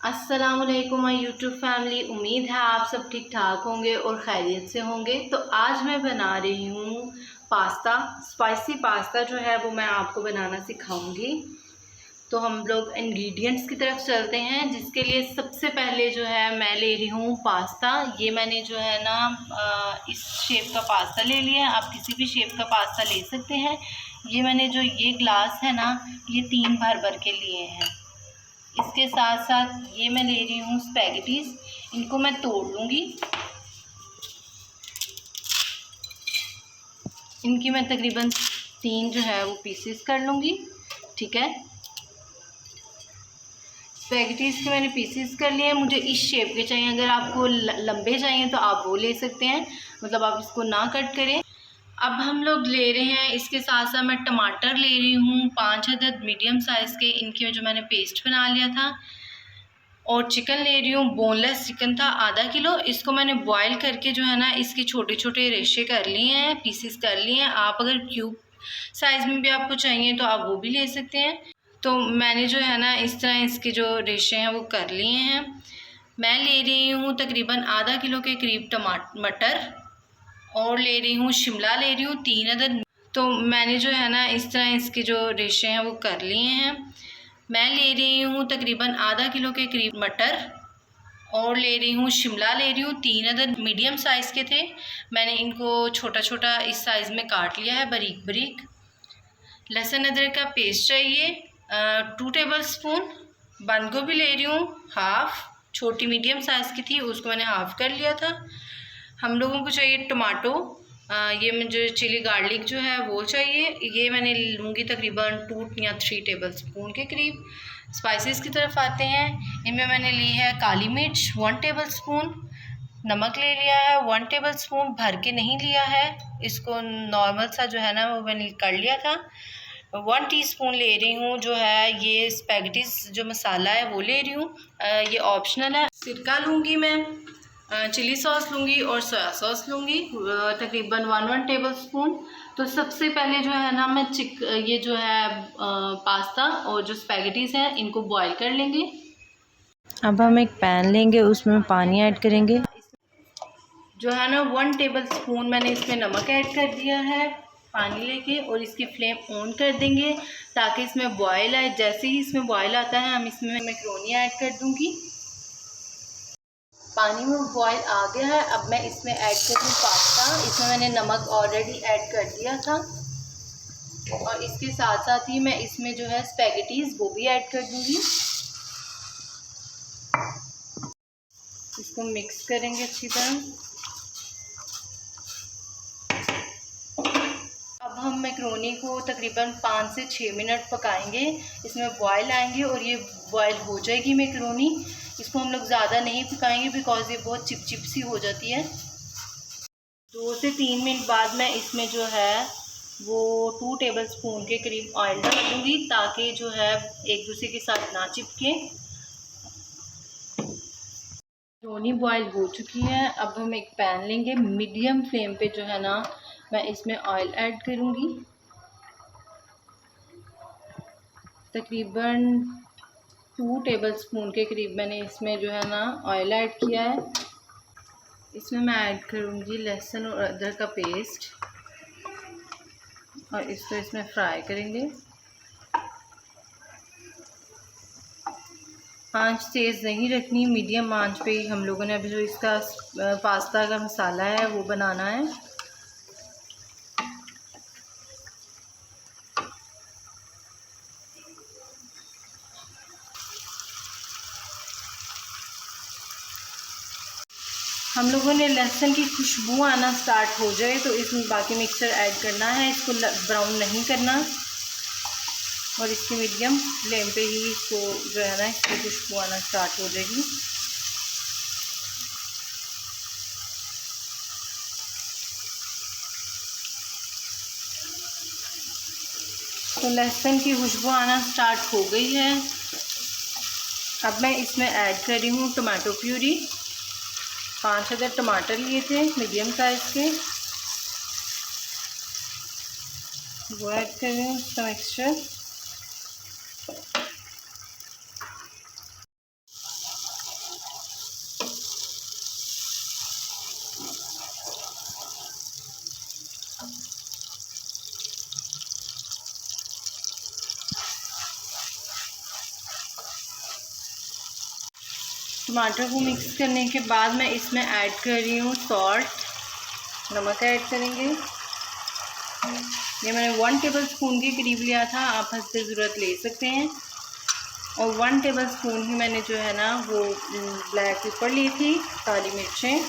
अस्सलामुअलैकुम my YouTube family. उम्मीद है आप सब ठीक ठाक होंगे और खैरियत से होंगे। तो आज मैं बना रही हूँ पास्ता। स्पाइसी पास्ता जो है वो मैं आपको बनाना सिखाऊंगी। तो हम लोग इंग्रेडिएंट्स की तरफ चलते हैं, जिसके लिए सबसे पहले जो है मैं ले रही हूँ पास्ता। ये मैंने जो है ना इस शेप का पास्ता ले लिया है। आप किसी भी शेप का पास्ता ले सकते हैं। ये मैंने जो ये ग्लास है ना, ये 3 भर के लिए हैं। इसके साथ साथ ये मैं ले रही हूँ स्पैगेटीज। इनको मैं तोड़ लूँगी। इनकी मैं तकरीबन 3 जो है वो पीसेस कर लूँगी। ठीक है, स्पैगेटीज के मैंने पीसेस कर लिए हैं। मुझे इस शेप के चाहिए। अगर आपको लंबे चाहिए तो आप वो ले सकते हैं, मतलब आप इसको ना कट करें। अब हम लोग ले रहे हैं, इसके साथ साथ मैं टमाटर ले रही हूँ 5 अदद मीडियम साइज़ के। इनके जो मैंने पेस्ट बना लिया था। और चिकन ले रही हूँ, बोनलेस चिकन था आधा किलो। इसको मैंने बॉईल करके जो है ना इसके छोटे छोटे रेशे कर लिए हैं, पीसेस कर लिए हैं। आप अगर क्यूब साइज़ में भी आपको चाहिए तो आप वो भी ले सकते हैं। तो मैंने जो है ना इस तरह इसके जो रेशे हैं वो कर लिए हैं। मैं ले रही हूँ तकरीबन आधा किलो के करीब मटर, और ले रही हूँ शिमला ले रही हूँ 3 अदद। तो मैंने जो है ना इस तरह इसके जो रेशे हैं वो कर लिए हैं। मैं ले रही हूँ तकरीबन आधा किलो के करीब मटर, और ले रही हूँ शिमला ले रही हूँ 3 अदद। मीडियम साइज़ के थे, मैंने इनको छोटा छोटा इस साइज़ में काट लिया है, बारीक बारीक। लहसुन अदरक का पेस्ट चाहिए 2 टेबल स्पून। बंद गोभी ले रही हूँ हाफ़, छोटी मीडियम साइज़ की थी, उसको मैंने हाफ़ कर लिया था। हम लोगों को चाहिए टमाटो। ये मुझे चिली गार्लिक जो है वो चाहिए। ये मैंने लूँगी तकरीबन 2 या 3 टेबल स्पून के करीब। स्पाइसेस की तरफ आते हैं। इनमें मैंने ली है काली मिर्च 1 टेबल स्पून। नमक ले लिया है 1 टेबल स्पून, भर के नहीं लिया है, इसको नॉर्मल सा जो है ना वो मैंने कर लिया था। 1 टीस्पून ले रही हूँ जो है ये स्पैगेटीज जो मसाला है वो ले रही हूँ। ये ऑप्शनल है। सिरका लूँगी मैं, चिली सॉस लूँगी और सोया सॉस लूँगी तकरीबन 1 टेबल स्पून। तो सबसे पहले जो है ना मैं ये जो है पास्ता और जो स्पैगेटीज़ हैं इनको बॉईल कर लेंगे। अब हम एक पैन लेंगे, उसमें पानी ऐड करेंगे। जो है ना 1 टेबल स्पून मैंने इसमें नमक ऐड कर दिया है पानी लेके, और इसकी फ्लेम ऑन कर देंगे ताकि इसमें बॉयल आए। जैसे ही इसमें बॉयल आता है हम इसमें मैक्रोनी ऐड कर दूँगी। पानी में बॉयल आ गया है, अब मैं इसमें ऐड कर दूँ पास्ता। इसमें मैंने नमक ऑलरेडी ऐड कर दिया था, और इसके साथ साथ ही मैं इसमें जो है स्पैगेटीज़ वो भी ऐड कर दूँगी। इसको मिक्स करेंगे अच्छी तरह। अब हम मैक्रोनी को तकरीबन 5 से 6 मिनट पकाएंगे। इसमें बॉयल आएंगे और ये बॉयल हो जाएगी मैक्रोनी। इसको हम लोग ज़्यादा नहीं पकाएंगे बिकॉज़ ये बहुत चिपचिप सी हो जाती है। 2 से 3 मिनट बाद मैं इसमें जो है वो 2 टेबल स्पून के करीब ऑयल डाल दूँगी ताकि जो है एक दूसरे के साथ ना चिपके। मैक्रोनी बॉयल हो चुकी है। अब हम एक पैन लेंगे, मीडियम फ्लेम पे जो है ना मैं इसमें ऑयल ऐड करूँगी। तकरीबन 2 टेबल स्पून के करीब मैंने इसमें जो है ना ऑयल ऐड किया है। इसमें मैं ऐड करूँगी लहसुन और अदरक का पेस्ट, और इसको इसमें फ्राई करेंगे। आंच तेज़ नहीं रखनी, मीडियम आंच पे ही हम लोगों ने अभी जो इसका पास्ता का मसाला है वो बनाना है। हम लोगों ने लहसुन की खुशबू आना स्टार्ट हो जाए तो इसमें बाकी मिक्सचर ऐड करना है। इसको ब्राउन नहीं करना, और इसकी मीडियम फ्लेम पे ही इसको जो है ना इसकी खुशबू आना स्टार्ट हो जाएगी। तो लहसुन की खुशबू आना स्टार्ट हो गई है। अब मैं इसमें ऐड कर रही हूँ टमाटो प्यूरी। 5 अदर टमाटर लिए थे मीडियम साइज़ के, वो ऐड कर रही हूँ इसका मिक्सचर। टमाटर को मिक्स करने के बाद मैं इसमें ऐड कर रही हूँ सॉल्ट, नमक ऐड करेंगे। ये मैंने 1 टेबलस्पून के करीब लिया था, आप हस्ब ज़रूरत ले सकते हैं। और 1 टेबलस्पून ही मैंने जो है ना वो ब्लैक पेपर ली थी, काली मिर्चें।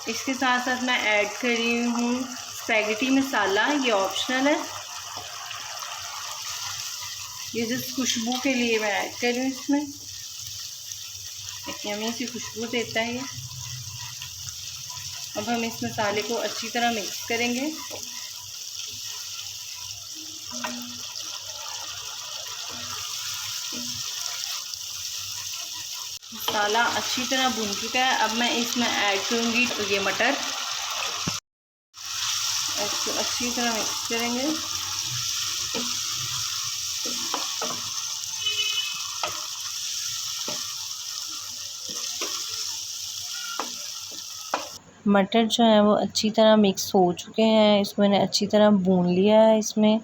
इसके साथ साथ मैं ऐड कर रही हूँ स्पैगेटी मसाला, ये ऑप्शनल है, ये जस्ट खुशबू के लिए मैं ऐड कर रही हूँ। इसमें एक यम्मी सी खुशबू देता है ये। अब हम इस मसाले को अच्छी तरह मिक्स करेंगे। मसाला अच्छी तरह भुन चुका है। अब मैं इसमें ऐड करूँगी ये मटर, इसको अच्छी तरह मिक्स करेंगे। मटर जो है वो अच्छी तरह मिक्स हो चुके हैं, इसको मैंने अच्छी तरह भून लिया है इसमें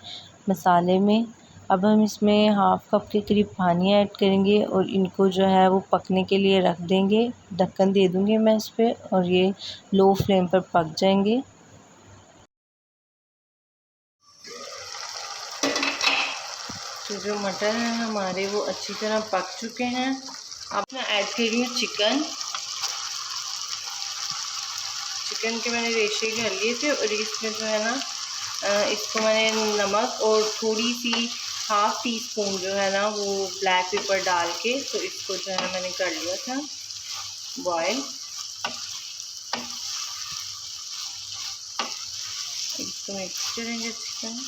मसाले में। अब हम इसमें हाफ़ कप के करीब पानी ऐड करेंगे और इनको जो है वो पकने के लिए रख देंगे। ढक्कन दे दूँगी मैं इस पर और ये लो फ्लेम पर पक जाएंगे। तो जो मटर हैं हमारे वो अच्छी तरह पक चुके हैं। अब मैं ऐड कर रही हूँ चिकन के मैंने रेशे कर लिए थे और इसमें जो है ना इसको मैंने नमक और थोड़ी सी हाफ़ टी स्पून जो है ना वो ब्लैक पेपर डाल के, तो इसको जो है मैंने कर लिया था बॉयल। इसको मिक्स करेंगे चिकन।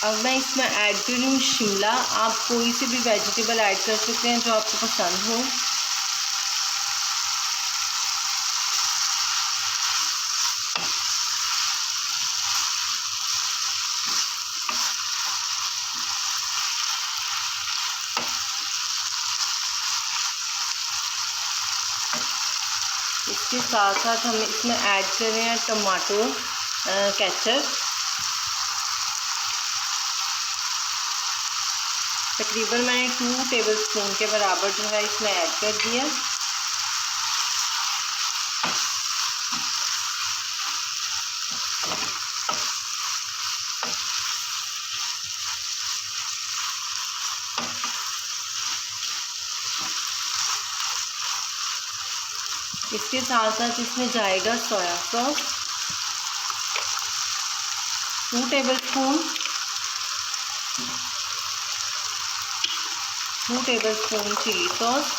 अब मैं इसमें ऐड कर रही हूँ शिमला। आप कोई से भी वेजिटेबल ऐड कर सकते हैं जो आपको पसंद हो। इसके साथ साथ हम इसमें ऐड कर रहे हैं टमाटो केचप। तकरीबन मैंने 2 टेबलस्पून के बराबर जो है इसमें ऐड कर दिया। इसके साथ साथ इसमें जाएगा soya sauce 2 tablespoon, 2 tablespoon chilli sauce,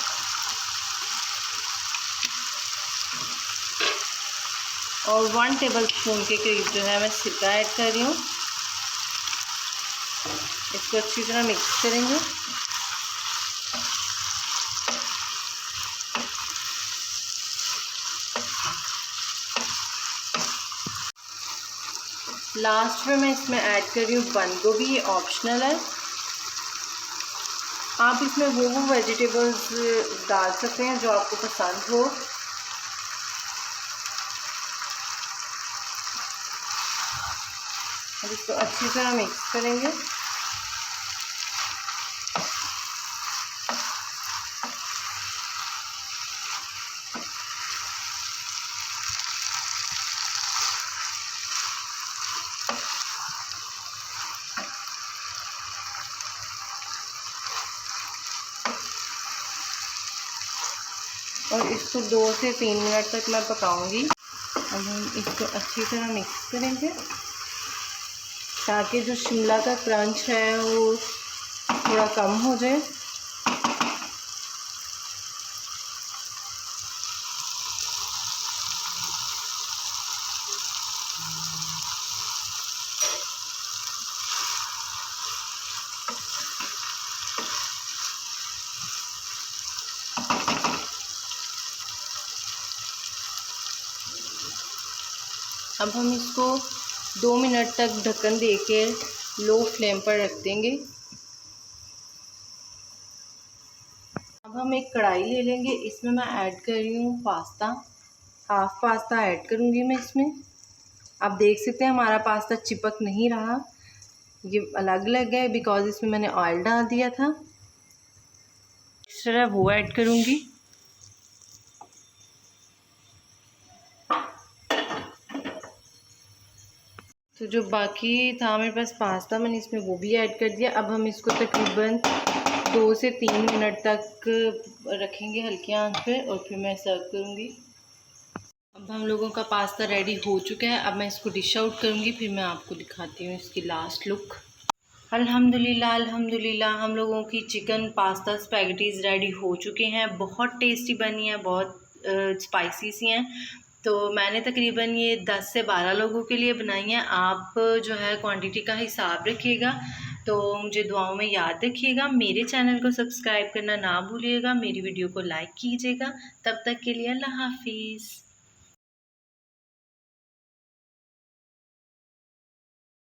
और 1 टेबलस्पून के करीब जो है मैं सिरका ऐड कर रही हूँ। इसको अच्छी तरह मिक्स करेंगे। लास्ट में मैं इसमें ऐड कर रही हूँ बंद गोभी, ये ऑप्शनल है। आप इसमें वो वेजिटेबल्स डाल सकते हैं जो आपको पसंद हो। अब इसको अच्छी तरह मिक्स करेंगे। और इसको 2 से 3 मिनट तक मैं पकाऊंगी। अब हम इसको अच्छी तरह मिक्स करेंगे ताकि जो शिमला का क्रंच है वो थोड़ा कम हो जाए। अब हम इसको 2 मिनट तक ढक्कन देके लो फ्लेम पर रख देंगे। अब हम एक कढ़ाई ले लेंगे, इसमें मैं ऐड कर रही हूँ पास्ता हाफ़ पास्ता ऐड करूँगी मैं इसमें। आप देख सकते हैं हमारा पास्ता चिपक नहीं रहा, ये अलग अलग है बिकॉज़ इसमें मैंने ऑयल डाल दिया था। इस तरह वो ऐड करूँगी। तो जो बाकी था मेरे पास पास्ता, मैंने इसमें वो भी ऐड कर दिया। अब हम इसको तकरीबन 2 से 3 मिनट तक रखेंगे हल्की आंच पे और फिर मैं सर्व करूँगी। अब हम लोगों का पास्ता रेडी हो चुका है। अब मैं इसको डिश आउट करूँगी, फिर मैं आपको दिखाती हूँ इसकी लास्ट लुक। अल्हम्दुलिल्लाह अल्हम्दुलिल्लाह, हम लोगों की चिकन पास्ता स्पैगेटीज़ रेडी हो चुके हैं। बहुत टेस्टी बनी है, बहुत स्पाइसी सी हैं। तो मैंने तकरीबन ये 10 से 12 लोगों के लिए बनाई हैं। आप जो है क्वांटिटी का हिसाब रखिएगा। तो मुझे दुआओं में याद रखिएगा। मेरे चैनल को सब्सक्राइब करना ना भूलिएगा। मेरी वीडियो को लाइक कीजिएगा। तब तक के लिए अल्लाह हाफिज़।